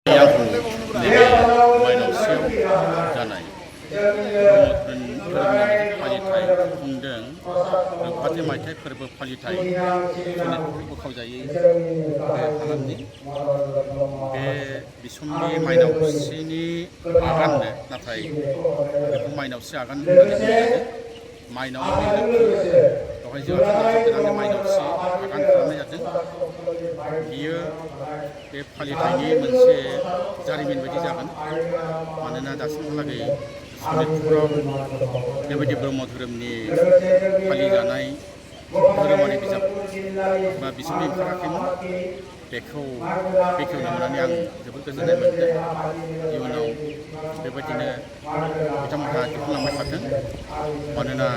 नैबे माइनावसियाव जानाय ब्रह्म धोरोमनि फालिथाय खुंदों फाथि मायथाइ फोरबो फालिथाय सनितपुर बोखावजायै हालामनि बे बिसम्बि माइनावसिनि आगाननो नाथाय बेखौ माइनावसि आगान होननानै बुंनाय जादों। माइनाव बेवहाय जोंहा दाजाबदेरनानै माइनावसि आगान खालामनाय जादों। बियो बे फालिथायनि मोनसे जारिमिन बायदि जागोन। मानोना दासिमहालागै सनितपुराव बेबायदि ब्रह्म धोरोमनि फालिजानाय धोरोमारि बिजाब बा बिसम्बि ओंखाराखैमोन। बेखौ बेखेवनो मोननानै आं जोबोद गोजोननाय मोनदों। इयुनाव बेबायदिनो बिथांमोनहा दिहुनलांबाय थाथों। मानोना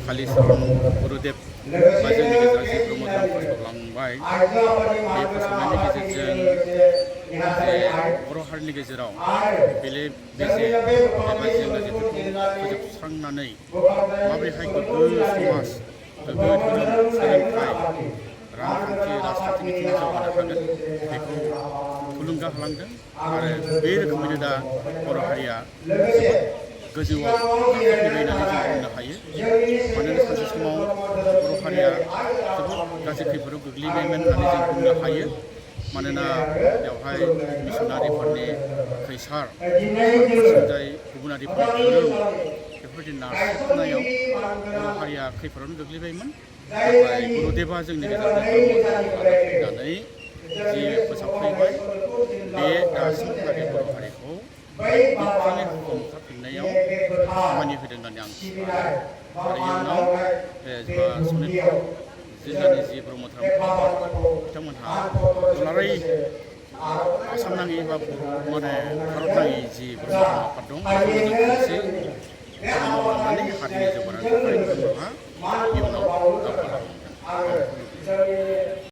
कालिचरन गुरुदेब बा जोंनि गेजेराव जि ब्रह्म धोरोम फोसावलांबाय, बे फोसावनायनि गेजेरजों जे बर' हारिनि गेजेराव बेले बेजे एबा जेंना जेंसिखौ फोजोबस्रांनानै माबोरैहाय गोग्गो समाज, गोग्गो धोरोम, सोलोंथाइ, रांखान्थि, राजखान्थि बिथिङाव जौगानो हागोन, बेखौ थुलुंगा होलांदों। आरो बे रोखोमैनो दा बर' हारिया जोबोद गोजौआव गाखोफैबाय होननानै जों बुंनो हायो। मानोना सानसे समाव बर' हारिया जोबोद गाज्रि खैफोदाव गोग्लैबायमोन होननानै जों बुंनो हायो। मानोना बेवहाय मिसनारिफोरनि खैसार, फारसेथिंजाय गुबुनारिफोरनि गोहोम, बेफोरबायदि नारसिननायाव बर' हारिया खैफोदावनो गोग्लैबायमोन। नाथाय गुरुदेबा जोंनि गेजेराव ब्रह्म धोरोमखौ लाना फैनानै जि फोसावफैबाय, बे दासिमहालागै बर' हारिखौ गोख्रोङै हमथाफिननायाव खामानि होदों होननानै आं सानो। आरो इयुनाव जोंहा सनितपुर जिल्लानि जि ब्रह्म धोरोम आफाद, बिथांमोनहा दुलाराय आसाम नाङै बा माने भारत नाङै जि ब्रह्म धोरोम आफाद दं, बेखौ जों खौसे खामानि मावलांनानै हारिनि जौगानायनि थाखाय